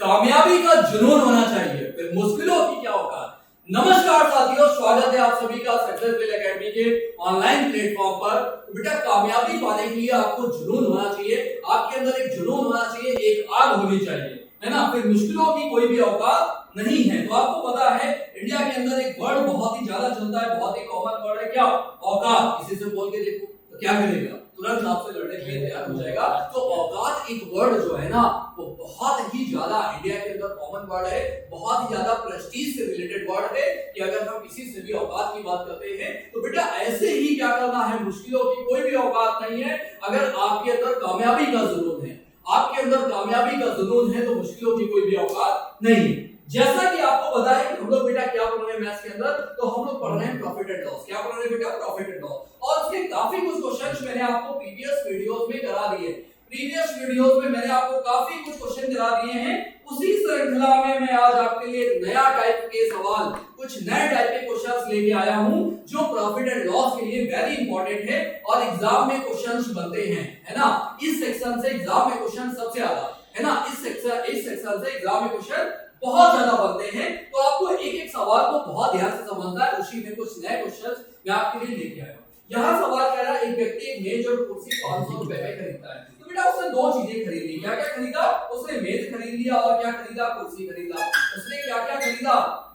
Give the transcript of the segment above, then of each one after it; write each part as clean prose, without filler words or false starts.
कामयाबी का जुनून होना चाहिए, फिर मुश्किलों की क्या औकात। नमस्कार साथियों, स्वागत है आप सभी का सक्सेसफुल एकेडमी के ऑनलाइन प्लेटफॉर्म पर। तो बेटा, कामयाबी पाने के लिए आपको जुनून होना चाहिए, आपके अंदर एक जुनून होना चाहिए, एक आग होनी चाहिए, है ना। फिर मुश्किलों की कोई भी औकात नहीं है। तो आपको पता है इंडिया के अंदर एक वर्ड बहुत ही ज्यादा चलता है, बहुत ही कॉमन वर्ड है, क्या? औकात। किसी से बोल के देखो तो क्या करेगा, तुरंत आपसे लड़ने के लिए तैयार हो जाएगा। तो औकात एक वर्ड जो है ना, वो बहुत ही ज्यादा इंडिया के अंदर कॉमन वर्ड है, बहुत ही ज्यादा प्रेस्टीज से रिलेटेड वर्ड है कि अगर हम किसी से भी औकात की बात करते हैं तो बेटा ऐसे ही क्या करना है, मुश्किलों की कोई भी औकात नहीं है। अगर आपके अंदर कामयाबी का जुनून है, आपके अंदर कामयाबी का जुनून है, तो मुश्किलों की कोई भी औकात नहीं है। जैसा कि आपको पता है कि हम लोग बेटा क्या पढ़ रहे हैं मैथ्स के अंदर, तो हम लोग पढ़ रहे हैं प्रॉफिट एंड लॉस। क्या पढ़ रहे हैं बेटा? Profit and loss. और उसके काफी कुछ क्वेश्चंस मैंने आपको प्रीवियस वीडियोस में करा दिए। प्रीवियस वीडियोस में मैंने आपको काफी कुछ क्वेश्चन करा दिए हैं। उसी श्रृंखला में मैं आज आपके लिए नया टाइप के सवाल, कुछ नए टाइप के क्वेश्चंस लेके आया हूं जो प्रॉफिट एंड लॉस के लिए वेरी इंपॉर्टेंट है और एग्जाम में क्वेश्चंस बनते हैं, है ना। इस सेक्शन से एग्जाम में क्वेश्चन सबसे ज्यादा, है ना। इस सेक्शन से एग्जाम में क्वेश्चन बहुत ज्यादा बनते हैं। तो आपको एक एक सवाल को बहुत ध्यान से समझना है। उसी में कुछ नए क्वेश्चंस मैं आपके लिए लेके आया हूं। यहाँ सवाल कह रहा है, एक व्यक्ति एक मेज और कुर्सी 500 रुपए में खरीदता है। तो बेटा उसने दो चीजें खरीदी। क्या क्या खरीदा? उसने मेज खरीद लिया और क्या खरीदा? कुर्सी खरीदा। उसने क्या क्या खरीदा?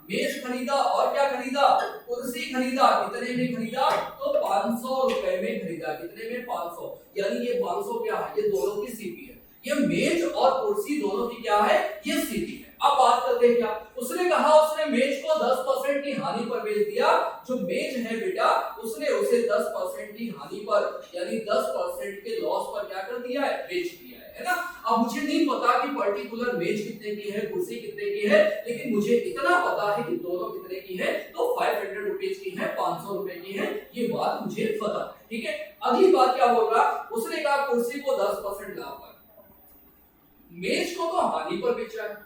मेज खरीदा और क्या खरीदा? कुर्सी खरीदा। कितने में खरीदा? तो 500 रुपए में खरीदा। कितने में? 500। यानी ये 500 क्या है? ये दोनों की सीपी है। ये मेज और कुर्सी दोनों की क्या है? ये सीपी है। अब बात करते हैं क्या उसने कहा। उसने मेज को 10% की हानि पर बेच दिया। जो मेज है बेटा, उसने उसे 10% की हानि पर, यानी 10% के लॉस पर क्या कर दिया है? बेच दिया है ना। अब मुझे नहीं पता कि पर्टिकुलर मेज कितने की है, कुर्सी कितने की है, लेकिन मुझे इतना पता है कि दोनों कितने की है। तो 500 रुपीज की है, 500 रुपए की है, ये बात मुझे पता है। ठीक है। अगली बात क्या बोल रहा? उसने कहा कुर्सी को 10% लाभ पर, मेज को तो हानि पर बेच रहा है,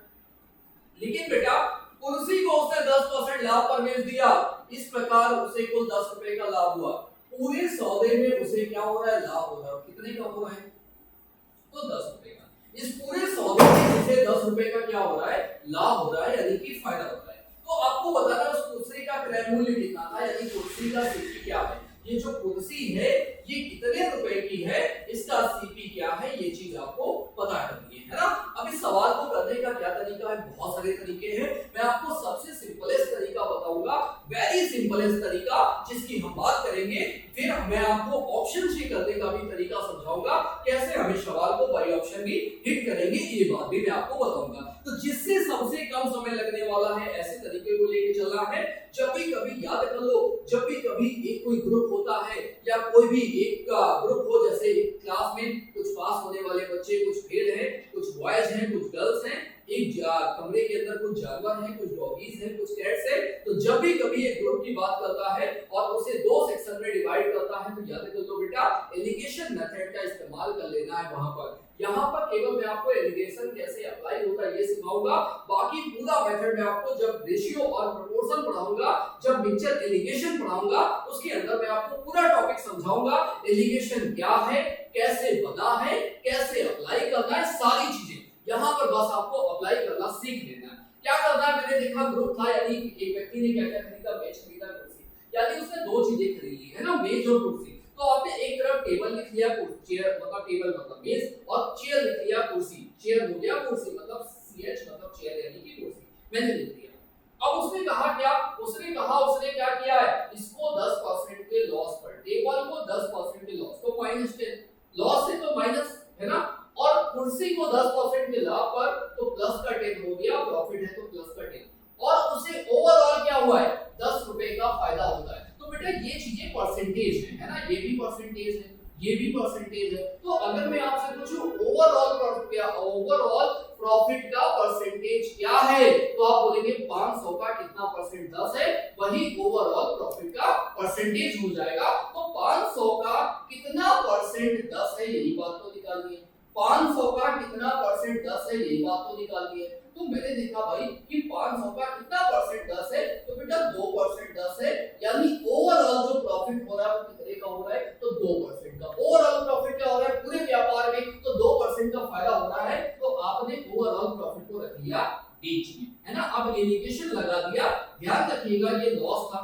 लेकिन बेटा कुर्सी को उसने 10% लाभ पर बेच दिया। इस प्रकार उसे कुल 10 रुपए का लाभ हुआ। पूरे सौदे में उसे क्या हो रहा है? लाभ हो रहा है। कितने का हो रहा है? तो 10 रुपए का। इस पूरे सौदे में उसे 10 रुपए का क्या हो रहा है? लाभ हो रहा है, यानी कि फायदा हो रहा है। तो आपको बताना उस कुर्सी का क्रय मूल्य कितना था, यानी कुर्सी का सीपी क्या है। ये जो कुर्सी है ये कितने रुपए की है, इसका सीपी क्या है, ये चीज आपको पता करनी है ना। अब इस सवाल को करने का क्या तरीका है? बहुत सारे तरीके हैं। मैं आपको सबसे सिंपलेस्ट तरीका बताऊंगा, वेरी सिंपलेस्ट तरीका, जिसकी हम बात करेंगे। फिर मैं आपको ऑप्शन से करने का भी तरीका समझाऊंगा, कैसे हम इस सवाल को बाई ऑप्शन भी हिट करेंगे, ये बात भी मैं आपको बताऊंगा। तो जिससे सबसे कम समय लगने वाला है, ऐसे तरीके को लेके चलना है। जब भी कभी याद कर लो, जब भी कभी एक कोई ग्रुप होता है या कोई भी एक का ग्रुप हो, जैसे क्लास में कुछ पास होने वाले बच्चे, कुछ फेल हैं, कुछ बॉयज हैं, कुछ गर्ल्स हैं, एक कमरे के अंदर कुछ जानवर हैं, कुछ डॉगीज हैं, कुछ कैट्स हैं। तो जब भी कभी एक ग्रुप की बात करता है और उसे दो सेक्शन में डिवाइड करता है, तो याद कर लो बेटा एलिगेशन मेथड का इस्तेमाल कर लेना है वहां पर। यहाँ पर केवल मैं आपको एलिगेशन कैसे अप्लाई होता है ये सिखाऊंगा, बाकी पूरा मेथड मैं आपको जब रेशियो और प्रोपोर्शन पढ़ाऊंगा, जब मिक्सचर एलिगेशन पढ़ाऊंगा, उसके अंदर मैं आपको पूरा टॉपिक समझाऊंगा। एलिगेशन क्या है, कैसे बना है, कैसे अप्लाई करना है, सारी चीजें यहाँ पर बस आपको अप्लाई करना सीख लेना है। क्या करना है? मैंने देखा ग्रुप था, यानी एक व्यक्ति ने क्या क्या खरीदा? मेज खरीदा, कुर्सी, यानी उसने दो चीजें खरीदी है ना, मेज और कुर्सी। तो आपने एक तरफ टेबल लिख लिया, चेयर मतलब टेबल मतलब मेज, और चेयर लिख लिया कुर्सी। चेयर हो गया कुर्सी, मतलब सीएच मतलब चेयर यानी कि कुर्सी, मैंने लिख दिया। अब उसने कहा क्या? उसने क्या किया है? इसको 10% के लॉस पर, टेबल को 10% के लॉस, तो -10, लॉस है तो माइनस, है ना। और कुर्सी को 10% के लाभ पर, तो प्लस का 10 हो गया, प्रॉफिट है तो प्लस का 10, और उसे ओवरऑल क्या हुआ है? 10 रुपए का फायदा होता है। तो बेटा ये चीजें परसेंटेज है ना, ये भी परसेंटेज है, ये भी परसेंटेज है। तो अगर मैं आपसे पूछूं ओवरऑल प्रॉफिट का परसेंटेज क्या है, तो आप बोलेंगे 500 का कितना परसेंट? 10 है, वही ओवरऑल प्रॉफिट का परसेंटेज हो जाएगा। तो 500 का कितना परसेंट 10 है, यही बात तो निकालनी है। 500 का कितना परसेंट 10 है, यही बात तो निकालनी है। तो मैंने देखा भाई कि 500 का कितना परसेंट 10 है, तो बेटा 2% 10 है, यानी ओवरऑल जो प्रॉफिट हो रहा है वो कितने का हो रहा है, तो 2% का। ओवरऑल प्रॉफिट क्या हो रहा है पूरे व्यापार में, तो 2% का फायदा हो रहा है, तो आपने ओवरऑल प्रॉफिट को रख लिया बीच में, है ना। अब एलिगेशन लगा दिया, ध्यान रखिएगा ये लॉस था,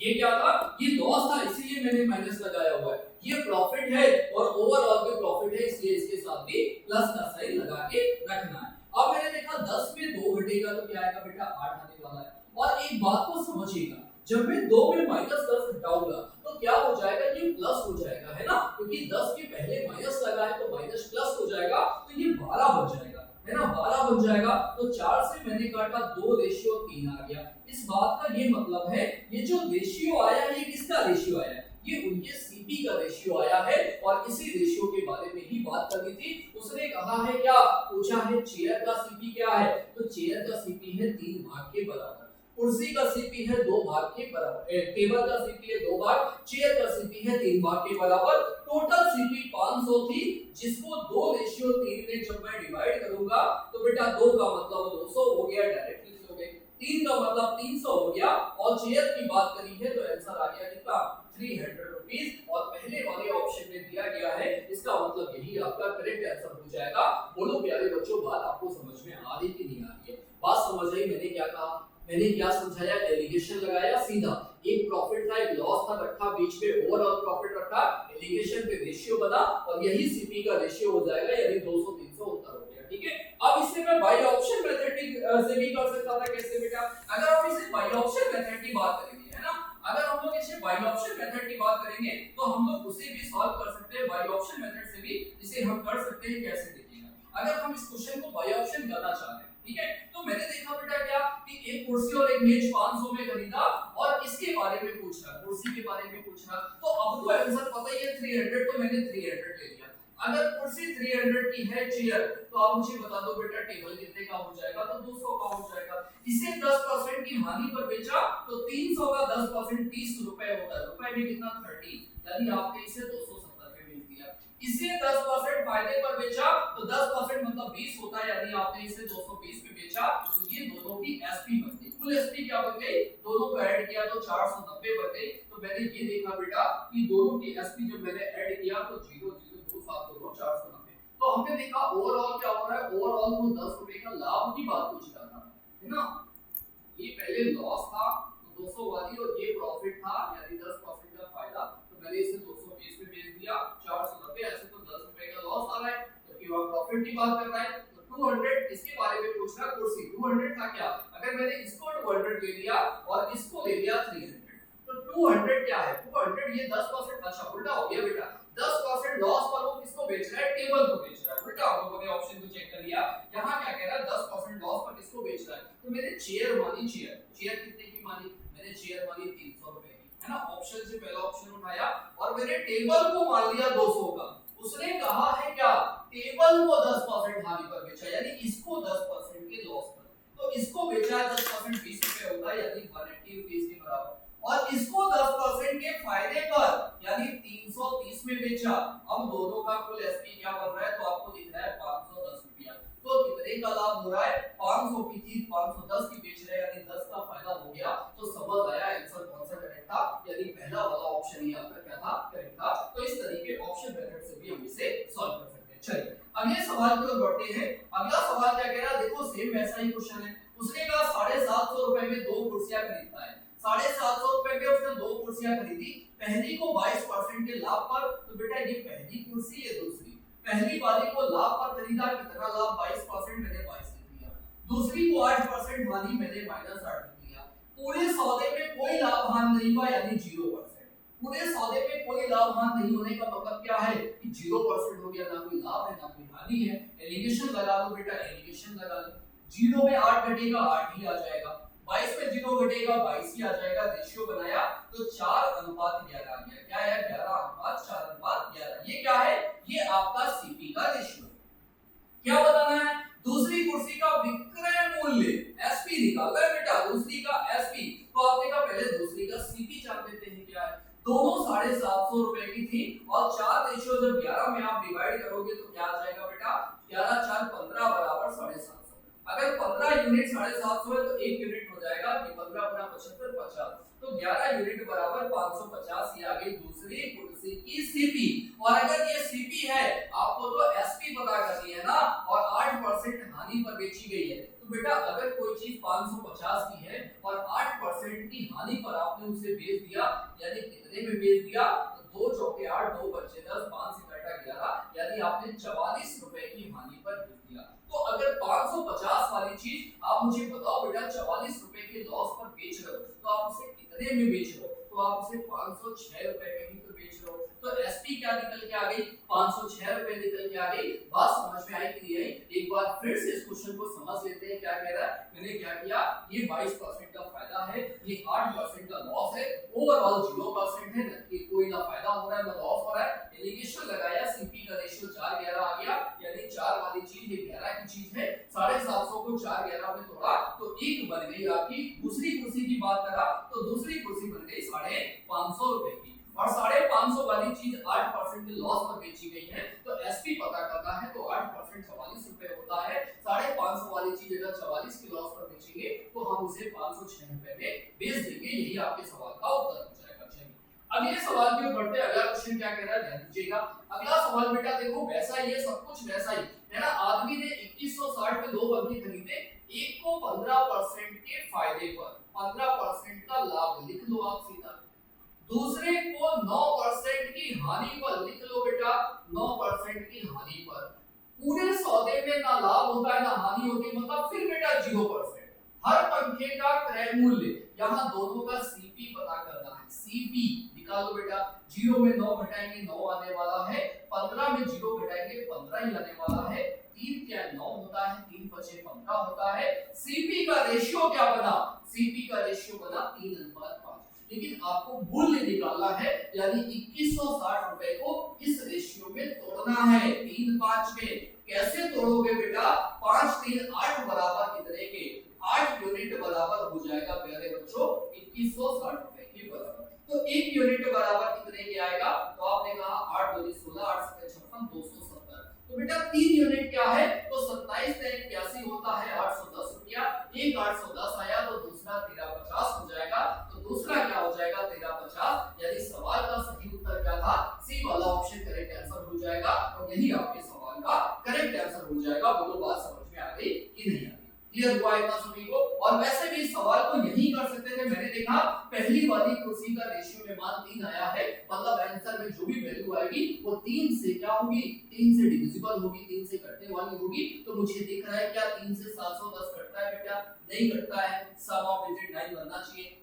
ये क्या था, ये लॉस था, इसीलिए मैंने माइनस लगाया हुआ है। ये प्रॉफिट है और ओवरऑल के प्रॉफिट है, इसलिए इसके साथ भी प्लस का साइन लगा के रखना है। अब मैंने देखा 10 में 2 घटेगा तो क्या आएगा बेटा 8 आने वाला है। और एक बात को समझिएगा, जब मैं 2 में -10 घटाऊंगा तो क्या हो जाएगा, ये प्लस हो जाएगा, है ना, क्योंकि 10 के पहले माइनस लगा है तो माइनस प्लस हो जाएगा, तो ये 12 बन जाएगा, है ना, 12 बन जाएगा। तो 4 से मैंने काटा 2:3 आ गया। इस बात का ये मतलब है, ये जो रेशियो आया है ये किसका रेशियो आया है, ये उनके सीपी का रेशियो आया है, और इसी रेशियो के बारे में ही बात करनी थी। उसने कहा है क्या, पूछा है चेयर का सीपी क्या है, तो चेयर का सीपी है 3 भाग के बराबर, कुर्सी का सीपी है 2 भाग के बराबर, टेबल का सीपी है 2 भाग, चेयर का सीपी है 3 भाग के बराबर। टोटल सीपी 500 थी, जिसको 2:3 में जब मैं डिवाइड करूंगा तो बेटा 2 का मतलब 200 हो गया, डायरेक्टली हो गए, 3 का मतलब 300 हो गया, और चेयर की बात करी है तो आंसर आ गया कितना 300 रुपीस, और पहले वाले ऑप्शन में दिया गया है, इसका मतलब यही आपका करेक्ट आंसर हो जाएगा। बोलो प्यारे बच्चों, बात आपको समझ में आ रही कि नहीं आ रही है, बात समझ आई, मैंने क्या कहा, मैंने क्या समझाया, एलिगेशन लगाया सीधा, एक प्रॉफिट था एक लॉस था, रखा बीच में ओवरऑल प्रॉफिट रखा, एलिगेशन पे रेशियो बना, और यही सीपी का रेशियो हो जाएगा, यानी 200 300 उत्तर हो गया, ठीक है। अब इससे मैं बाय ऑप्शन मेथड से भी कर सकता था, कैसे बेटा, अगर हम इसे बाय ऑप्शन मेथड की बात करेंगे, है ना, अगर हम लोग इसे बाय ऑप्शन मेथड की बात करेंगे तो हम लोग उसे भी सॉल्व कर सकते हैं, बाय ऑप्शन मेथड से भी इसे हम कर सकते हैं। कैसे देखिएगा, अगर हम इस क्वेश्चन को बाय ऑप्शन करना चाहते हैं, ठीक है, तो मैंने देखा बेटा क्या कि एक कुर्सी और एक मेज 500 में खरीदा, और इसके बारे में पूछ रहा, कुर्सी के बारे में पूछ रहा, तो अब तो आंसर पता ही है 300, तो मैंने 300 ले लिया। अगर कुर्सी 300 की है चेयर, तो आप मुझे बता दो बेटा टेबल कितने का हो जाएगा, तो 200 का हो जाएगा। इसे 10% की हानि पर बेचा तो 300 का 10% 30 रुपए होता है, रुपए में कितना 30, यानी आपने इसे 270 में बेच दिया। इसे 10% फायदे पर बेचा तो 10% मतलब 20 होता है, यानी आपने इसे 220 में बेचा, तो ये दोनों की एसपी बन गई। कुल एसपी क्या बन गई, दोनों को ऐड किया तो 490 बन गई। तो मैंने ये देखा बेटा कि दोनों की एसपी जब मैंने ऐड किया तो 0 0 2 7 2 490, तो हमने देखा ओवरऑल क्या हो रहा है, ओवरऑल वो 10 रुपए का लाभ की बात पूछ रहा था, है ना, ये पहले लॉस था तो 200 वाली, और ये प्रॉफिट था यानी 10% का फायदा, तो मैंने इसे 220 में बेच दिया, 490, ऐसे तो 10 रुपए का लॉस आ रहा है, जबकि वह प्रॉफिट की बात कर रहा है। तो 200 इसके बारे में पूछ रहा, कुर्सी 200 था क्या, अगर मैंने इसको 200 ले लिया और इसको ले लिया 300, तो 200 क्या है, 200 ये 10%, अच्छा उल्टा हो गया बेटा, 10% लॉस पर वो किसको बेच रहा है, टेबल को बेच रहा है, उल्टा हम लोगों ने ऑप्शन को चेक कर लिया, यहाँ क्या कह रहा है 10% लॉस पर किसको बेच रहा है, तो मैंने चेयर मानी, चेयर कितने की मानी, मैंने चेयर मानी 300 रुपए की, है ना, ऑप्शन से पहला ऑप्शन उठाया, और मैंने टेबल को मान लिया 200 का। उसने कहा है क्या, टेबल को 10% हानि पर बेचा, यानी इसको 10% के लॉस पर, तो इसको बेचा है 10% 20 रुपए होता है, यानी 180 रुपीस के बराबर, और इसको 10% के फायदे पर यानी 330 में बेचा। अब दोनों का कुल एसपी क्या बन रहा है, तो आपको दिख रहा है 510 रुपया, तो कितने का लाभ हो रहा है, 500 की चीज 510 की बेच रहे हैं, यानी 10 का फायदा हो गया। तो समझ आया आंसर कौन सा करेक्ट था, यानी पहला वाला ऑप्शन ही आपका क्या था, करेक्ट था। तो इस तरीके ऑप्शन मेथड से भी हम इसे सॉल्व कर सकते हैं। चलिए अगले सवाल की ओर बढ़ते हैं। अगला सवाल क्या कह रहा है, देखो सेम वैसा ही क्वेश्चन है। उसने कहा 750 रुपए में 2 कुर्सियां खरीदता है, 750 रुपए में उसने 2 कुर्सियां खरीदी, पहली को 22% के लाभ पर, तो बेटा ये पहली कुर्सी है, दूसरी पहली वाली को लाभ पर खरीदा, कितना लाभ 22%, मैंने 22 लिख लिया, दूसरी को 8% हानि, मैंने -8 लिख लिया। पूरे सौदे में कोई लाभ हानि नहीं हुआ, यानी 0%। पूरे सौदे में कोई लाभ हानि नहीं होने का मतलब क्या है कि 0% हो गया, ना कोई लाभ है ना कोई हानि है। एलिगेशन लगा लो बेटा, एलिगेशन लगा लो, 0 में 8 घटेगा 8 ही आ जाएगा, 22 में 0 घटेगा 22 ही आ जाएगा। रेशियो बनाया तो 4:11 आ गया, क्या है 11:4:11। ये क्या है, ये आपका सीपी का रेशियो। क्या बताना है, दूसरी कुर्सी का विक्रय मूल्य एसपी निकालना है बेटा, दूसरी का एसपी, तो आपने कहा पहले दूसरी का सीपी जान लेते हैं क्या है। दोनों 750 रुपए की थी, और 4 रेशियो जब 11 में आप डिवाइड करोगे तो क्या आ जाएगा बेटा, 11 4 15 बराबर 750। अगर 15 यूनिट 750 है तो 1 यूनिट हो जाएगा कि 15 गुना 75 50, तो 11 यूनिट बराबर 550। ये आ गई दूसरी कुर्सी की सीपी। और अगर ये सीपी है, आपको तो एसपी पता करनी है ना, और 8% हानि पर बेची गई है, तो बेटा अगर कोई चीज 550 की है और 8% की हानि पर आपने उसे बेच दिया, यानी कितने में बेच दिया, तो 2 चौके 8, 2 बचे 10, 5 से घटा 11, यानी आपने 44 रुपए की हानि पर बेच दिया। तो अगर 550 वाली चीज आप मुझे बताओ बेटा 44 रुपए के लॉस पर बेच रहे हो, तो आप उसे कितने में बेच रहे हो, तो आप उसे 506 रुपए में ही तो बेच रहे हो। तो एसपी क्या निकल के आ गई, 506 रुपए निकल के आ गई। बात समझ में आई कि नहीं? एक बार फिर से इस क्वेश्चन को समझ लेते हैं क्या कह रहा है। मैंने क्या किया, ये 22% का फायदा है, ये 8% का लॉस है, ओवरऑल 0% है, कि कोई ना फायदा हो रहा है ना लॉस हो रहा है। एलिगेशन लगाया, सीपी का रेशियो 4 11 आ गया, यानी 4 वाली चीज ये 11 की चीज है, 750 को 4 11 में तोड़ा तो 1 बन गई आपकी। दूसरी कुर्सी की बात करा तो दूसरी कुर्सी बन गई 550 रुपए की, और 550 वाली चीज 8% के लॉस पर बेची गई है, तो एसपी पता करना है, तो 8% 44 रुपए होता है। 550 वाली चीज अगर 44 के लॉस पर बेचेंगे तो हम उसे 506 रुपए में बेच देंगे। यही आपके सवाल का उत्तर हो जाएगा। चलिए अगले सवाल की ओर बढ़ते हैं। अगला क्वेश्चन क्या कह रहा है, ध्यान दीजिएगा। अगला सवाल बेटा देखो वैसा ही है, सब कुछ वैसा ही है ना। आदमी ने 2160 में 2 बंधे खरीदे, एक को 15% के फायदे पर 15% का लाभ लिख लो आप सीधा, दूसरे को 9% की हानि पर लिख लो बेटा, 9% की हानि पर। पूरे सौदे में ना लाभ होता है ना हानि होती, मतलब फिर बेटा 0%। हर पंखे का क्रय मूल्य, यहाँ दोनों का सीपी पता करना है, सीपी निकालो बेटा। 0 में 9 घटाएंगे 9 आने वाला है, 15 में 0 घटाएंगे 15 ही आने वाला है, 3 क्या 9 होता है, 3 बचे 15 होता है। सीपी का रेशियो क्या बना, सीपी का रेशियो बना 3:5। लेकिन आपको मूल्य निकालना है, यानी 2160 रुपए को इस रेशियो में तोड़ना है 3:5 में। कैसे तोड़ोगे बेटा, 5 3 8 बराबर कितने के, 8 यूनिट बराबर हो जाएगा प्यारे बच्चों 2160 रुपए के बराबर। तो 1 यूनिट बराबर कितने के आएगा, तो आपने कहा 8 2 16 8 7 56 270। तो बेटा 3 यूनिट क्या है, तो 27 81 होता है 810 रुपया। एक 810 आया तो दूसरा 1350 हो जाएगा, तो दूसरा क्या हो जाएगा 1350, यानी सवाल का सही उत्तर क्या था, सी वाला ऑप्शन करेक्ट आंसर हो जाएगा, और यही आपके सवाल का करेक्ट आंसर हो जाएगा। बोलो बात समझ में आ गई कि नहीं आ गई, क्लियर हुआ इतना सभी को। और वैसे भी इस सवाल को यही कर सकते थे, मैंने देखा पहली वाली कुर्सी का रेशियो में मान 3 आया है, मतलब आंसर में जो भी वैल्यू आएगी वो 3 से क्या होगी, 3 से डिविजिबल होगी, 3 से कटने वाली होगी। तो मुझे दिख रहा है क्या 3 से 710 कटता है बेटा, नहीं कटता है, सम ऑफ डिजिट 9 बनना चाहिए,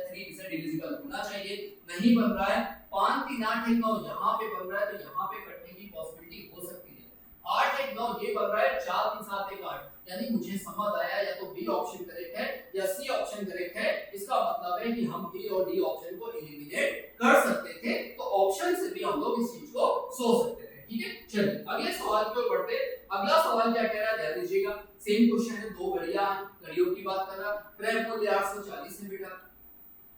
3 से डिविजिबल होना चाहिए, नहीं बन रहा है। 5 3 8 1 9 यहाँ पे बन रहा है, तो यहाँ पे कटने की पॉसिबिलिटी हो सकती है। 8 1 9 ये बन रहा है, 4 3 7 1 8, यानी मुझे समझ आया या तो बी ऑप्शन करेक्ट है या सी ऑप्शन करेक्ट है। इसका मतलब है कि हम बी और डी ऑप्शन को एलिमिनेट कर सकते थे, तो ऑप्शन से भी हम लोग इस चीज को सोच सकते थे। ठीक है, चलिए अगले सवाल की ओर बढ़ते। अगला सवाल क्या कह रहा है, ध्यान दीजिएगा। सेम क्वेश्चन है, 2 घड़ियां हैं, घड़ियों की बात कर रहा, क्रय मूल्य 840 है बेटा,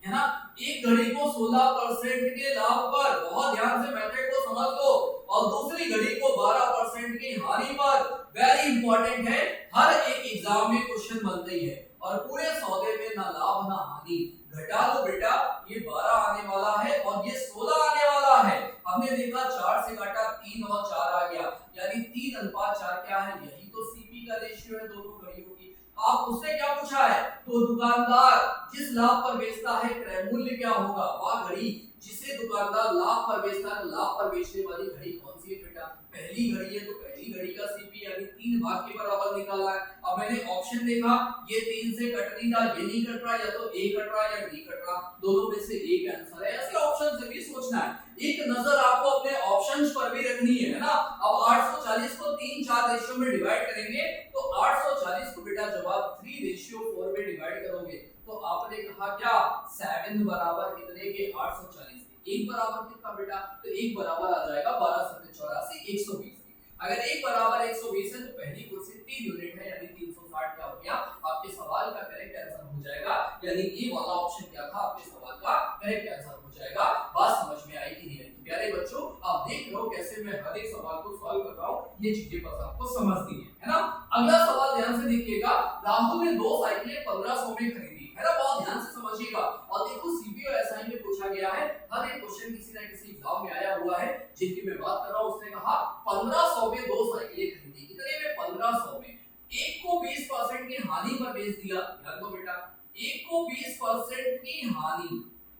है ना। एक घड़ी को 16% के लाभ पर, बहुत ध्यान से मेथड को समझ लो, और दूसरी घड़ी को 12% की हानि पर। वेरी इंपॉर्टेंट है, हर एक एग्जाम में क्वेश्चन बनते ही है, और पूरे सौदे में ना लाभ ना हानि। घटा लो बेटा, ये 12 आने वाला है और ये 16 आने वाला है। हमने देखा 4 से काटा 3 और 4 आ गया, यानी 3:4 क्या है, यही तो सीपी का रेशियो है दोनों घड़ियों की। आप उससे क्या पूछा है, तो दुकानदार जिस लाभ पर बेचता है क्रय मूल्य क्या होगा, वह घड़ी जिसे दुकानदार लाभ पर बेचता है, लाभ पर बेचने वाली घड़ी कौन सी है बेटा, पहली घड़ी है, तो पहली घड़ी का सीपी यानी 3 भाग के बराबर निकालना है। अब मैंने ऑप्शन देखा, ये 3 से कट नहीं रहा, ये नहीं कट रहा, या तो ए कट रहा या डी कट रहा, दोनों में से एक आंसर है। ऐसे ऑप्शन से भी सोचना है, एक नजर आपको अपने ऑप्शंस पर भी रखनी है ना। अब 840 को 3 4 रेशियो में डिवाइड करेंगे, तो 840 को बेटा जब आप 3:4 में डिवाइड करोगे, तो आपने कहा क्या 7 बराबर कितने के 840 के, एक बराबर कितना बेटा, तो एक बराबर आ जाएगा 12 7 84 120। अगर एक बराबर 120 है तो पहली कुर्सी 3 यूनिट है, यानी 360 क्या हो गया, आपके सवाल का करेक्ट आंसर हो जाएगा, यानी ये वाला ऑप्शन क्या था, आपके सवाल का करेक्ट आंसर हो जाएगा। बात समझ में आई कि नहीं आई? प्यारे बच्चों, आप देख रहे हो कैसे मैं हर एक सवाल को सॉल्व कर रहा हूं। ये चीजें बस आपको समझनी है ना। अगला सवाल ध्यान से देखिएगा, राहुल ने 2 साइकिलें 1500 में खरीदी, है ना। बहुत ध्यान से समझिएगा और देखो सीपीओ एसआई में पूछा गया है, हर एक क्वेश्चन किसी ना किसी एग्जाम में आया हुआ है। जिसकी मैं बात कर रहा हूं उसने कहा 1500 में 2 साइकिलें खरीदी, कितने में 1500 में। एक को 20% की हानि पर बेच दिया, ध्यान दो बेटा, एक को 20% की हानि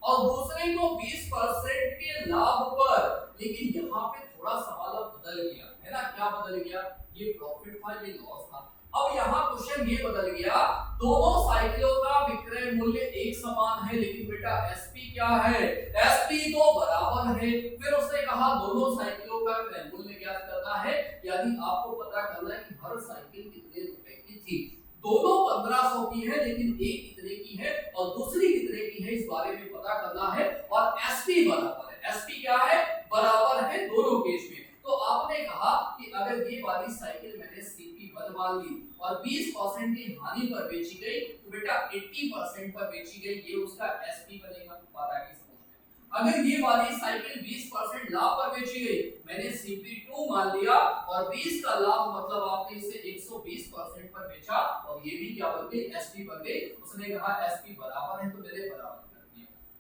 और दूसरे को 20% के लाभ पर। लेकिन यहाँ पे थोड़ा सवाल अब बदल गया, है ना। क्या बदल गया, ये प्रॉफिट था ये लॉस था। अब यहाँ क्वेश्चन ये बदल गया, दोनों साइकिलों का विक्रय मूल्य एक समान है, लेकिन बेटा एसपी क्या है, एसपी तो बराबर है। फिर उसने कहा दोनों साइकिलों का क्रय मूल्य ज्ञात करना है, यानी आपको पता करना है कि हर साइकिल कितने रुपए की थी। दोनों 1500 की है, लेकिन एक कितने की है और दूसरी कितने की है, इस बारे में पता करना है। और एसपी बराबर है, एसपी क्या है, बराबर है दोनों केस में। तो आपने कहा कि अगर ये वाली साइकिल मैंने CP1 मान ली और 20% की हानि पर बेची गई, तो बेटा 80% पर बेची गई, ये उसका एसपी बनेगा। बात आगे समझ में। अगर ये वाली साइकिल 20% लाभ पर बेची गई, मैंने CP2 मान लिया और 20 का लाभ मतलब आपने इसे 120% पर बेचा और ये भी क्या बन गई, एसपी बन गई। उसने कहा एसपी बराबर है, तो मैंने बराबर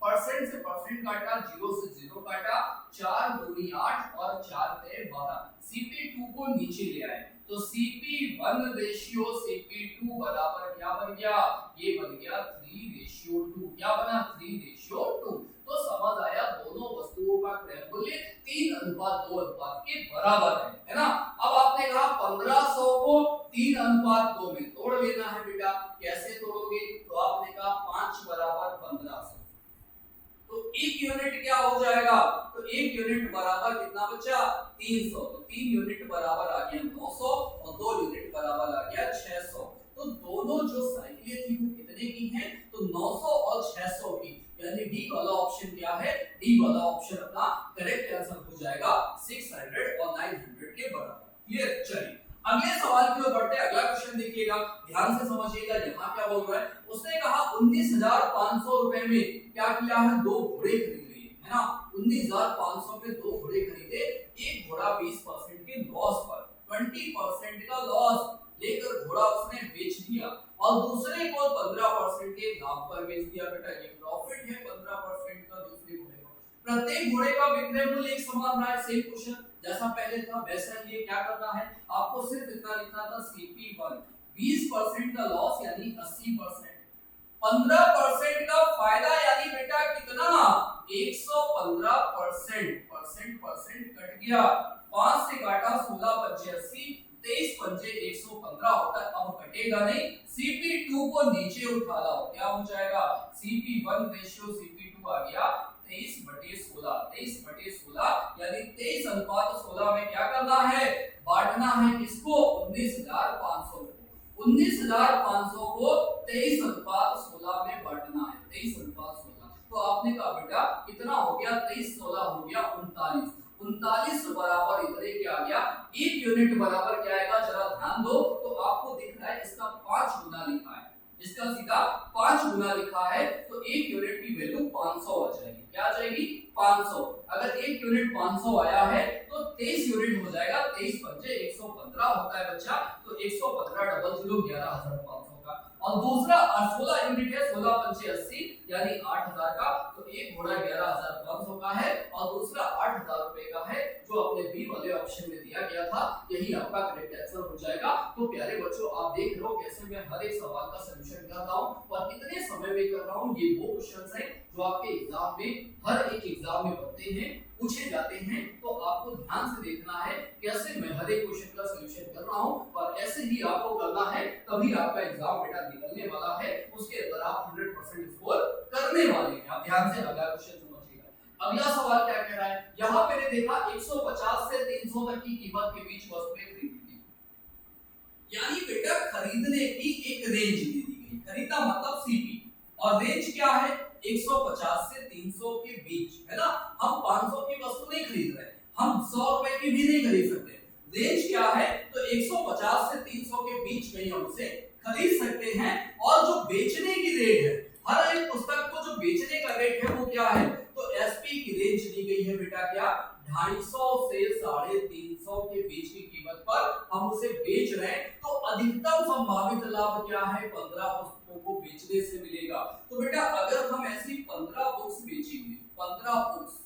परसेंट से परसेंट काटा, 0 से 0 काटा, 4 दूनी 8 और 4 ते 12। CP2 को नीचे ले आए तो CP1 रेशियो CP2 बराबर क्या बन गया, ये बन गया 3:2। क्या बना, 3:2। तो समझ आया दोनों वस्तुओं का क्रय मूल्य 3:2 के बराबर है ना। अब आपने कहा 1500 को 3:2 में तोड़ लेना है बेटा, कैसे तोड़ोगे, तो आपने कहा 5 बराबर 1500, तो 1 यूनिट क्या हो जाएगा, तो 1 यूनिट बराबर कितना बचा, 300। तो 3 यूनिट बराबर आ गया 900 और 2 यूनिट बराबर आ गया 600। तो दोनों जो साइकिलें थी वो कितने की हैं, तो 900 और 600 की, यानी डी वाला ऑप्शन क्या है, डी वाला ऑप्शन अपना करेक्ट आंसर हो जाएगा 600 और 900 के बराबर। क्लियर। चलिए अगले सवाल की ओर बढ़ते हैं। अगला क्वेश्चन देखिएगा, ध्यान से समझिएगा, यहाँ क्या बोल रहा है, उसने कहा 19,500 रुपए में क्या किया है, 2 घोड़े खरीद लिए, है ना। 19,500 में 2 घोड़े खरीदे, एक घोड़ा 20% के लॉस पर, 20% का लॉस लेकर घोड़ा उसने बेच दिया और दूसरे को 15% के लाभ पर बेच दिया। बेटा ये प्रॉफिट है 15% का दूसरे घोड़े को। प्रत्येक घोड़े का विक्रय मूल्य एक समान रहा है, सेम क्वेश्चन जैसा पहले था वैसा ही। क्या करना है, आपको सिर्फ इतना लिखना था CP1 20% का लॉस यानी 80%, 15% का फायदा यानी बेटा कितना, 115%, परसेंट कट गया, 5 से काटा 16 पंजे 80, 23 पंजे 115 होता है। अब कटेगा नहीं, CP2 को नीचे उठा लाओ, क्या हो जाएगा, CP1 रेशियो CP2 आ गया 23/16, 23/16 यानी 23:16 में क्या करना है, बांटना है किसको, 19,500 को। 19,500 को 23:16 में बांटना है, 23:16। तो आपने कहा बेटा कितना हो गया, 23/16 हो गया 39, 39 बराबर इधर क्या आ गया, 1 यूनिट बराबर क्या आएगा, जरा ध्यान दो। तो आपको दिख रहा है इसका 5 गुना लिखा है, इसका सीधा 5 गुना लिखा है, तो 1 यूनिट की वैल्यू 500 आ जाएगी। क्या आ जाएगी, 500। अगर 1 यूनिट 500 आया है तो 23 यूनिट हो जाएगा, 23 पंजे 115 होता है बच्चा, तो 115 डबल 0 11,500 का। और दूसरा 16 यूनिट है, 16 पंजे 80 यानी 8,000 का, तो एक घोड़ा 11,500 का है और दूसरा 8,000 रुपए का है, जो अपने बी वाले ऑप्शन में दिया गया था। यही आपका करेक्ट आंसर हो जाएगा। तो प्यारे बच्चों आप देख रहे हो कैसे मैं हर एक सवाल का सॉल्यूशन कर रहा हूं और कितने समय में कर रहा हूं। ये वो क्वेश्चंस हैं जो आपके एग्जाम में, हर एक एग्जाम में बनते हैं, पूछे जाते हैं। तो आपको ध्यान से देखना है कैसे मैं हर एक क्वेश्चन का सॉल्यूशन कर रहा हूं और ऐसे ही आपको करना है, तभी आपका एग्जाम बेटा निकलने वाला है, उसके अंदर आप 100% स्कोर करने वाले हैं। आप ध्यान से अगला क्वेश्चन समझिएगा। अगला सवाल क्या कह रहा है, यहां मैंने देखा 150 से 300 तक की कीमत के बीच वस्तुएं खरीदी थी, यानी बेटा खरीदने की एक रेंज दे दी गई। खरीदना मतलब सीपी और रेंज क्या है, 150 से 300 के बीच, है ना। हम 500 की वस्तु नहीं खरीद रहे, हम 100 रुपए की भी नहीं खरीद सकते। रेंज क्या है, तो 150 से 300 के बीच में हम उसे खरीद सकते हैं। और जो बेचने की रेट है, हर एक पुस्तक को जो बेचने का रेट है वो क्या है, तो एसपी की रेंज दी गई है बेटा क्या, 250 से 350 300 के बीच की कीमत पर हम उसे बेच रहे हैं, तो अधिकतम संभावित लाभ क्या है? 15 पुस्तकों को बेचने से मिलेगा। तो बेटा अगर हम ऐसी 15 बुक्स बेचेंगे, 15 बुक्स,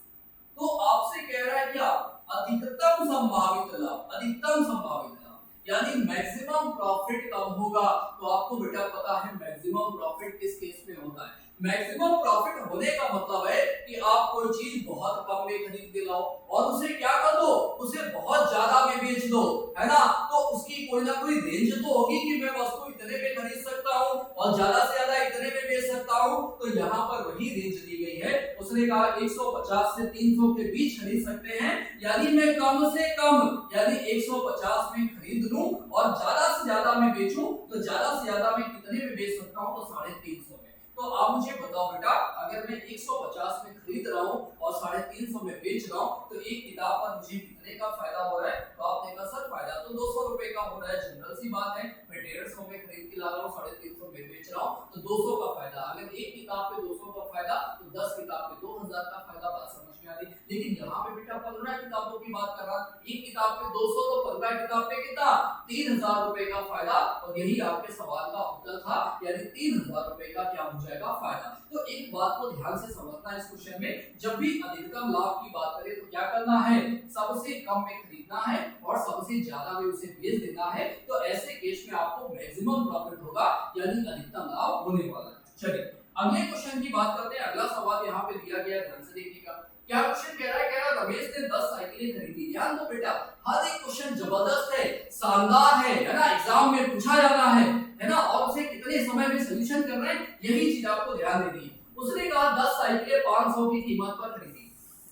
तो आपसे कह रहा है क्या? अधिकतम संभावित लाभ, अधिकतम संभावित लाभ यानी मैक्सिमम प्रॉफिट कब होगा? तो आपको बेटा पता है मैक्सिमम प्रॉफिट किस केस में होता है। मैक्सिमम प्रॉफिट होने का मतलब है कि आप कोई चीज बहुत कम में खरीद के लाओ और उसे क्या कर दो? उसे बहुत ज्यादा में बेच दो, है ना? तो उसकी कोई ना कोई रेंज तो होगी कि मैं वस्तु इतने में खरीद सकता हूँ और ज्यादा से ज्यादा इतने में बेच सकता हूँ। तो यहाँ पर वही रेंज दी गई है। उसने कहा 150 से 300 के बीच खरीद सकते हैं, यानी मैं कम से कम यानी 150 में खरीद लूं और ज्यादा से ज्यादा में बेचूं, तो ज्यादा से ज्यादा में कितने में बेच सकता हूं? तो 350 में। तो आप मुझे बताओ बेटा, अगर मैं 150 में खरीद रहा हूं और 350 में बेच रहा हूं, तो एक किताब पर मुझे कितने का फायदा हो रहा है? तो आपने कहा सर फायदा तो 200 रुपए का हो रहा है। जनरल सी बात है, मैं 150 में खरीद के ला रहा हूं, 350 में बेच रहा हूं, तो 200 का फायदा। अगर एक किताब पे 200 का फायदा, तो 10 किताब पे 2000 का फायदा। बात समझ में आ रही? लेकिन यहाँ पे बेटा 15 किताबों की बात कर रहा, एक किताब पे 200, तो 15 किताब पे कितना? 3000 रुपए का फायदा। और यही आपके सवाल का उत्तर था, यानी 3000 रुपए का क्या हो जाएगा? फायदा। तो एक बात को ध्यान से समझना है इस क्वेश्चन में, जब भी अधिकतम लाभ की बात करें तो क्या करना है? सबसे कम में खरीदना है और सबसे ज्यादा में उसे बेच देना है। तो ऐसे केस में आपको मैक्सिमम प्रॉफिट होगा, यानी अधिकतम लाभ होने वाला है। चलिए अगले क्वेश्चन की बात करते हैं। अगला सवाल यहाँ पे दिया गया है, ध्यान से देखिएगा। क्या क्वेश्चन कह रहा है? कह रहा है रमेश ने 10 साइकिलें खरीदी। ध्यान दो बेटा, हर एक क्वेश्चन जबरदस्त है, शानदार है ना? एग्जाम में पूछा जाना है ना? और उसे कितने समय में सॉल्यूशन कर रहे हैं, यही चीज आपको ध्यान देनी है। उसने कहा 10 साइकिलें 500 की कीमत पर खरीदी।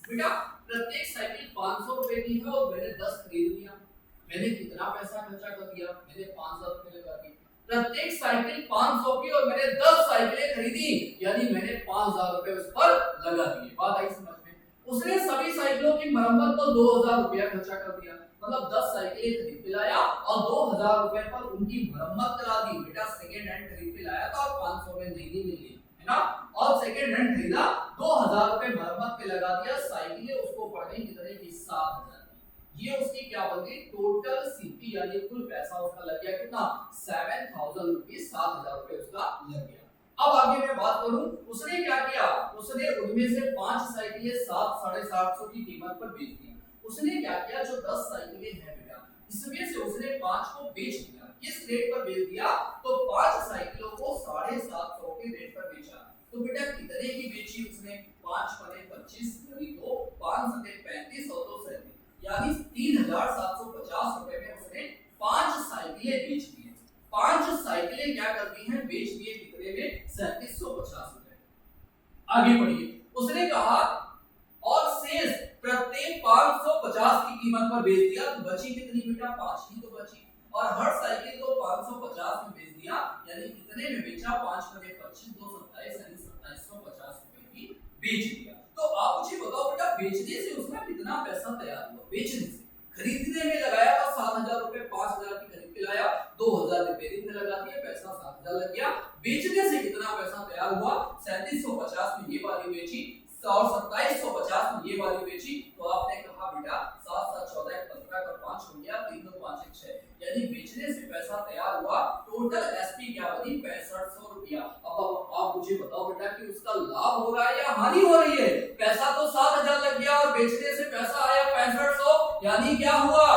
बेटा प्रत्येक साइकिल 500 रुपए की है और मैंने 10 खरीद लिया। मैंने कितना पैसा खर्चा कर दिया? मैंने 5000 रुपए लगा दिए। प्रत्येक साइकिल 500 की और मैंने 10 साइकिलें खरीदी, यानी मैंने 5000 रुपए उस पर लगा दिए। बात आई समझ में? उसने सभी साइकिलों की मरम्मत पर 2000 रुपया खर्चा कर दिया। मतलब 10 साइकिलें खरीद के लाया और 2000 रुपए पर उनकी मरम्मत करा दी। बेटा सेकंड हैंड खरीद के लाया था और 500 में नहीं मिली, है ना? और सेकंड हैंड खरीदा, 2000 रुपए मरम्मत पे लगा दिया। साइकिलें उसको पड़ गई कितने की? 7000। ये उसकी क्या बन गई? टोटल सीपी, यानी कुल पैसा उसका लग गया कितना? 7000 रुपीज, 7000 रुपए उसका लग गया। अब आगे मैं बात करूं, उसने क्या किया? उसने उनमें से 5 साइकिलें 700-750 की कीमत पर बेच दी। उसने क्या किया? जो 10 साइकिलें हैं बेटा, इसमें से उसने 5 को बेच दिया। किस रेट पर बेच दिया? तो 5 साइकिलों को 750 के रेट पर बेचा। तो बेटा कितने की बेची उसने? 5 पने 25, यानी तो 5 सते 35 और 2 37, यानी 3750 रुपए में उसने 5 साइकिलें बेच दी। 5 साइकिलें क्या करती हैं? बेच दिए कितने में? 3750 रुपए। आगे बढ़िए, उसने कहा और शेष प्रत्येक 550 की कीमत पर बेच दिया, तो बची कितनी बेटा? 5 ही तो बची। और हर साइकिल को 550 में बेच दिया, यानी कितने में बेचा? 5 पने 25, 2 27, यानी 2750 रुपए की बेच दिया। तो आप मुझे बताओ बेटा, बेचने से उसका कितना पैसा तैयार हुआ? बेचने से। खरीदने में लगाया था 7000 रुपए, 5000 की खरीद के लाया, 2000 रिपेयरिंग में लगा दिया, पैसा 7000 लग गया। बेचने से कितना पैसा तैयार हुआ? 3750 में ये वाली बेची और 2750 में ये वाली बेची। तो आपने कहा बेटा 7 7 14 15 का 5 हो गया, 3 2 5 1 6, यानी बेचने से पैसा तैयार हुआ। टोटल एसपी क्या बनी? 6500 रुपया। अब आप मुझे बताओ बेटा कि उसका लाभ हो रहा है या हानि हो रही है? पैसा तो 7000 लग गया और बेचने से पैसा आया 6500, यानी क्या हुआ?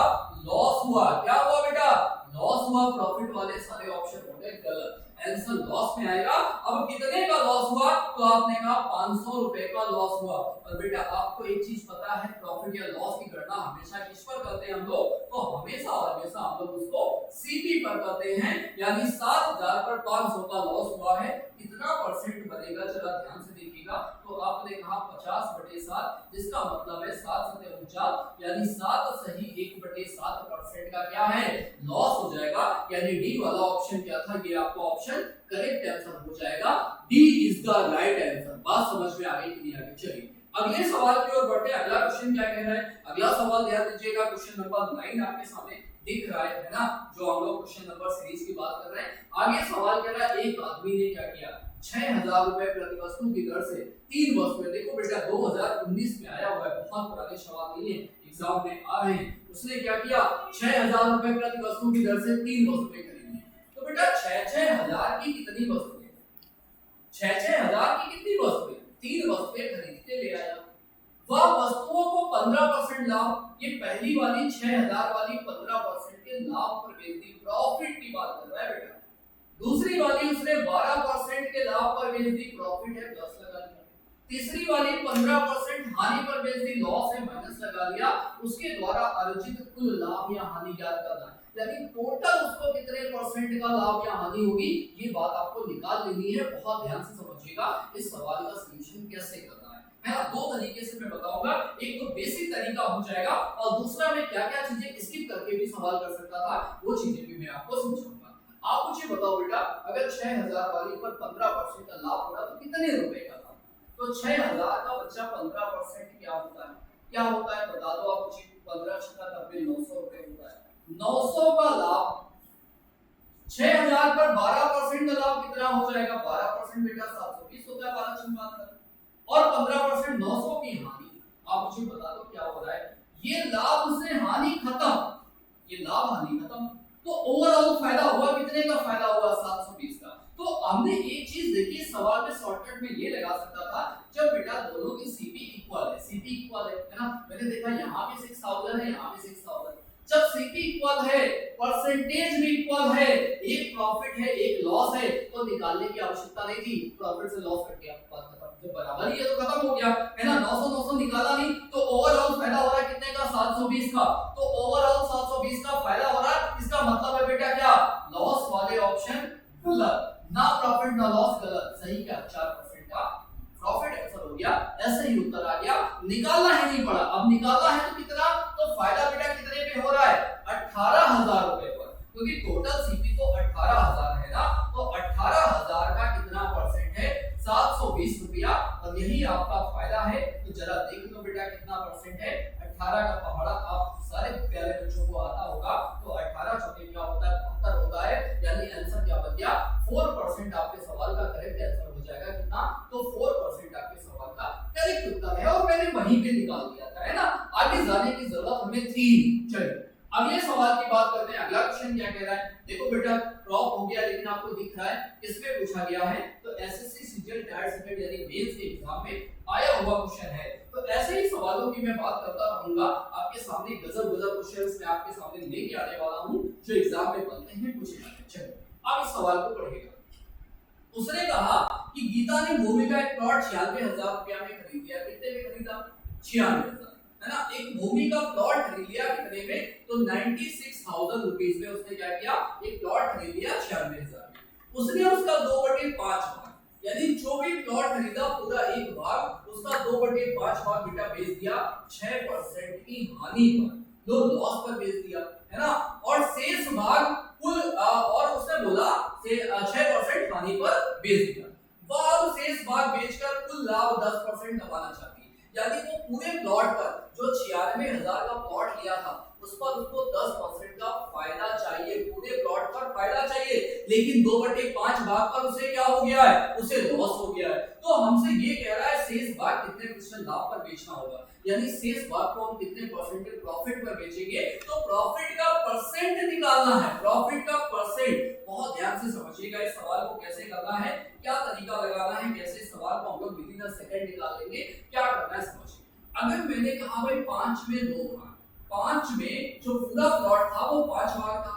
लॉस हुआ। क्या हुआ बेटा? लॉस हुआ। प्रॉफिट वाले सारे ऑप्शन हो गए गलत, आंसर लॉस में आएगा। अब कितने का लॉस हुआ? तो आपने कहा 500 रुपए का लॉस हुआ। और बेटा आपको एक चीज पता है, प्रॉफिट या लॉस की गणना हमेशा किस पर करते हैं हम लोग? तो हमेशा और हमेशा हम लोग उसको सीपी पर करते हैं, यानी 7000 पर 500 का लॉस हुआ है, कितना परसेंट बनेगा? जरा ध्यान से देखिएगा। तो आपने कहा 50/7, जिसका मतलब है 7 सते 49, यानी 7 सही 1/7% का क्या है? लॉस हो जाएगा। यानी डी वाला ऑप्शन क्या था? ये आपका ऑप्शन करेक्ट आंसर हो जाएगा। D is the right answer. बात समझ में आ गई कि नहीं आ गई? चलिए अगले सवाल की ओर बढ़ते हैं। अगला क्वेश्चन क्या कह रहा है? अगला सवाल ध्यान दीजिएगा, क्वेश्चन नंबर 9 आपके सामने दिख रहा है ना? जो हम लोग क्वेश्चन नंबर सीरीज की बात कर रहे हैं। आगे सवाल कह रहा है, एक आदमी ने क्या किया? 6000 रुपए प्रति वस्तु की दर से 3 वस्तुएं, देखो बेटा 2019 में आया हुआ है, बहुत पुराने सवाल नहीं है, एग्जाम में आ रहे हैं, उसने क्या किया 6000 रुपए प्रति वस्तु की दर से 3 वस्तुएं खरीदी। तो बेटा 6-6 हजार की कितनी वस्तुएं, 6-6 हजार की कितनी वस्तुएं, 3 वस्तुएं खरीद के ले आया। वह वस्तुओं को 15% लाभ, ये पहली वाली 6000 वाली 15% के लाभ पर बेच दी, प्रॉफिट की बात कर रहा है बेटा। दूसरी वाली उसने 12% के लाभ पर बेच दी, प्रॉफिट है प्लस लगा दिया। तीसरी वाली 15% हानि पर बेच दी, लॉस है माइनस लगा दिया। उसके द्वारा अर्जित कुल लाभ या हानि ज्ञात करना है, यानी टोटल उसको कितने परसेंट का लाभ या हानि होगी, ये बात आपको निकाल लेनी है। बहुत ध्यान से समझिएगा इस सवाल का सॉल्यूशन कैसे करना है ना। दो तरीके से मैं बताऊंगा, एक तो बेसिक तरीका हो जाएगा और दूसरा मैं क्या क्या चीजें स्किप करके भी सवाल कर सकता था वो चीजें भी मैं आपको समझाऊंगा। आप मुझे बताओ बेटा, अगर 6000 वाली पर 15% का लाभ हो रहा तो कितने रुपए का था? तो 6000 का बच्चा 15% क्या होता है, क्या होता है बता दो आप मुझे। 15 छक्का 90, 900 रुपए होता है। 900 का लाभ, 6000 पर 12% का लाभ कितना हो जाएगा? 12% बेटा 720 होता है, 12 छक्का बात कर। और 15% 900 की हानि। आप मुझे बता दो क्या हो रहा है, ये लाभ से हानि खत्म, ये लाभ हानि खत्म, तो ओवरऑल फायदा हुआ, कितने का फायदा हुआ? 720 का। तो हमने एक चीज देखी सवाल में शॉर्टकट में ये लगा सकता था, जब बेटा दोनों की सीपी इक्वल है, सीपी इक्वल है ना, मैंने देखा यहाँ भी 6000 है, यहाँ भी 6000। जब सीपी इक्वल है, परसेंटेज भी इक्वल है, एक प्रॉफिट है एक लॉस है, तो निकालने की आवश्यकता नहीं थी, प्रॉफिट से लॉस कट गया, बात खत्म। जब बराबर ही है तो खत्म हो गया है ना। 900 900 निकाला नहीं तो ओवरऑल फायदा हो रहा है कितने का? 720 का। तो ओवरऑल 720 का फायदा हो रहा है, इसका मतलब है बेटा क्या? लॉस वाले ऑप्शन गलत, ना प्रॉफिट ना लॉस गलत, सही क्या? 4% का प्रॉफिट आंसर हो गया, ऐसे ही उत्तर आ गया, निकालना ही नहीं पड़ा। अब निकालना है तो कितना? तो फायदा बेटा कितने पे हो रहा है? 18000 रुपए पर, क्योंकि टोटल सीपी तो 18000 है ना, तो 18000 का कितना परसेंट है? 720 रुपया। और यही आपका फायदा है, तो जरा देख लो बेटा कितना परसेंट है। 18 का पहाड़ा आप सारे प्यारे बच्चों को आता होगा, तो 18 चौके क्या होता है? 72 होता है, यानी आंसर क्या बन गया? 4% आपके सवाल का करेक्ट आंसर हो जाएगा कितना? तो 4% आपके सवाल का करेक्ट उत्तर है, और मैंने वहीं पे निकाल दिया था, है ना। आगे जाने की जरूरत हमें थी। चलिए अगले सवाल की बात करते हैं। अगला क्वेश्चन क्या कह रहा है? देखो बेटा क्रॉप हो गया, लेकिन आपको दिख रहा है इसमें पूछा गया है, तो एसएससी सीजीएल टायर सेकेंड यानी मेंस के एग्जाम में आया हुआ क्वेश्चन है। तो ऐसे ही सवालों की मैं बात करता रहूंगा, आपके सामने गजब गजब क्वेश्चंस मैं आपके सामने लेके आने वाला हूं जो एग्जाम में बनते हैं, पूछे जाते हैं। चलो अब इस सवाल को पढ़िएगा। उसने कहा कि गीता ने भूमि का एक प्लॉट 96,000 रुपया में खरीद लिया। कितने में खरीदा? 96,000, है ना। एक भूमि का प्लॉट खरीद लिया कितने में? तो 96,000 रुपीस में उसने क्या किया? एक प्लॉट खरीद लिया 96,000 में। उसने उसका 2/5 भाग, यानी जो भी प्लॉट खरीदा पूरा एक भाग, उसका 2/5 भाग बेटा बेच दिया 6% की हानि पर, लो लॉस पर बेच दिया, है ना। और शेष भाग कुल और उसने बोला से 6% हानि पर बेच दिया। वह अब शेष भाग बेचकर कुल लाभ 10% कमाना चाहती है, यानी वो पूरे प्लॉट पर जो 96,000 का प्लॉट लिया था उस पर उसको 10% का फायदा चाहिए, पूरे प्लॉट पर फायदा चाहिए, लेकिन 2/5 भाग पर उसे क्या हो गया है? उसे लॉस हो गया है। तो हमसे ये कह रहा है शेष भाग कितने % लाभ पर बेचना होगा, यानी शेष भाग को हम कितने परसेंट के प्रॉफिट पर बेचेंगे, तो प्रॉफिट का परसेंट निकालना है, प्रॉफिट का परसेंट। बहुत ध्यान से समझिएगा इस सवाल को कैसे करना है, क्या तरीका लगाना है, कैसे इस सवाल को हम लोग विद इन अ सेकंड निकाल लेंगे, क्या करना है समझिए। अगर मैंने कहा भाई 5 में 2 भाग, 5 में जो पूरा प्लॉट था वो 5 भाग था,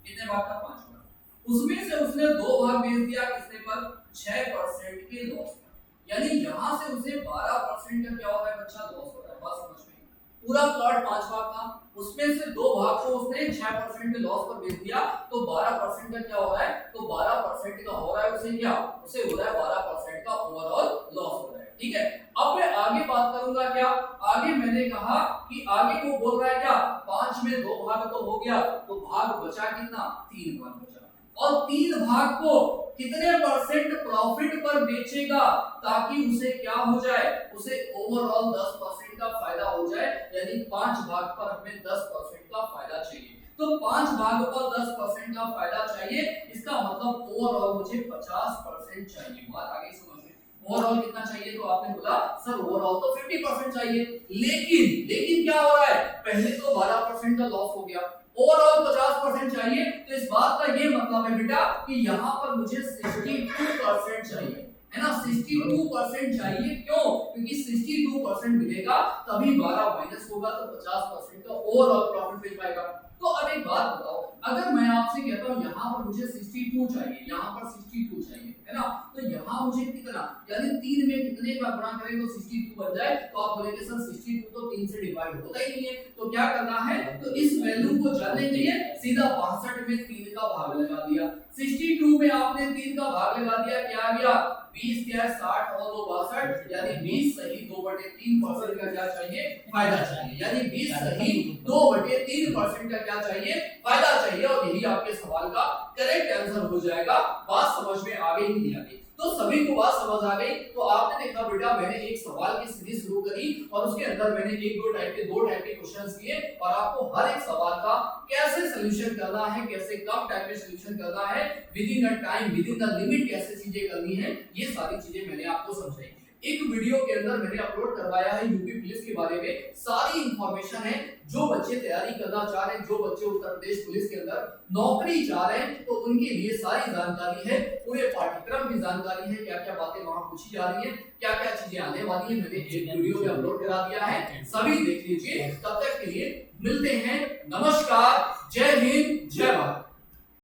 कितने भाग था? 5 भाग। उसमें से उसने 2 भाग बेच दिया किसने पर? 6% के लॉस पर, यानी यहां से उसे 12% का क्या हो रहा है बच्चा? लॉस हो रहा है। बात समझ में? पूरा प्लॉट 5 भाग था, उसमें से 2 भाग को उसने 6% के लॉस पर बेच दिया, तो 12% का क्या हो रहा है? तो 12% का हो रहा है उसे क्या? उसे हो रहा है 12% का ओवरऑल लॉस हो रहा है, ठीक है। अब मैं आगे बात करूंगा क्या? आगे मैंने कहा कि आगे वो बोल रहा है क्या? 5 में 2 भाग तो हो गया, तो भाग बचा कितना? 3 भाग बचा, और 3 भाग को कितने परसेंट प्रॉफिट पर बेचेगा ताकि उसे क्या हो जाए? उसे ओवरऑल 10% का फायदा हो जाए, यानी 5 भाग पर हमें 10% का फायदा चाहिए। तो 5 भाग पर 10% का फायदा चाहिए, इसका मतलब ओवरऑल मुझे 50% चाहिए। बात आगे समझ में? ओवरऑल कितना चाहिए, तो आपने बोला सर ओवरऑल तो 50% चाहिए, लेकिन क्या हो रहा है, पहले तो 12% का लॉस हो गया, ओवरऑल 50% चाहिए, तो इस बात का ये मतलब है बेटा कि यहाँ पर मुझे 62% चाहिए, है ना, 62% चाहिए। क्यों? क्योंकि 62% मिलेगा तभी 12 माइनस होगा तो 50% का ओवरऑल प्रॉफिट मिल पाएगा। तो अब एक बात बताओ, अगर मैं आपसे कहता हूं यहाँ पर मुझे 62 चाहिए, यहाँ पर 62 चाहिए, है ना, तो यहाँ मुझे कितना, यानी 3 में कितने का गुणा करें तो 62 बन जाए, तो आप बोलेंगे सर 62 तो 3 से डिवाइड होता ही नहीं है, तो क्या करना है, तो इस वैल्यू को जानने के लिए सीधा 62 में 3 का भाग लगा दिया, 62 में आपने 3 का भाग लगा दिया, क्या आ गया, 20 क्या है 60 और 2 62, यानी 20 सही 2/3% का क्या चाहिए, फायदा चाहिए, यानी 20 सही 2/3% का क्या चाहिए, फायदा चाहिए, और यही आपके सवाल का करेक्ट आंसर हो जाएगा। बात समझ में आ गई नहीं आ गई, तो सभी को बात समझ आ गई। तो आपने देखा बेटा मैंने एक सवाल की सीरीज शुरू करी और उसके अंदर मैंने दो टाइप के क्वेश्चंस दिए और आपको हर एक सवाल का कैसे सॉल्यूशन करना है, कैसे कम टाइम में सॉल्यूशन करना है, with in a time, with in the limit कैसे चीजें करनी है, ये सारी चीजें मैंने आपको समझाई। एक वीडियो के अंदर मैंने अपलोड करवाया है यूपी पुलिस के बारे में, सारी इंफॉर्मेशन है, जो बच्चे तैयारी करना चाह रहे हैं, जो बच्चे उत्तर प्रदेश पुलिस के अंदर नौकरी चाह रहे हैं, तो उनके लिए सारी जानकारी है, पूरे पाठ्यक्रम की जानकारी है, क्या क्या बातें वहां पूछी जा रही है, क्या क्या चीजें आने वाली है, मैंने एक वीडियो में अपलोड करा दिया है, सभी देख लीजिए। तब तक के लिए मिलते हैं, नमस्कार, जय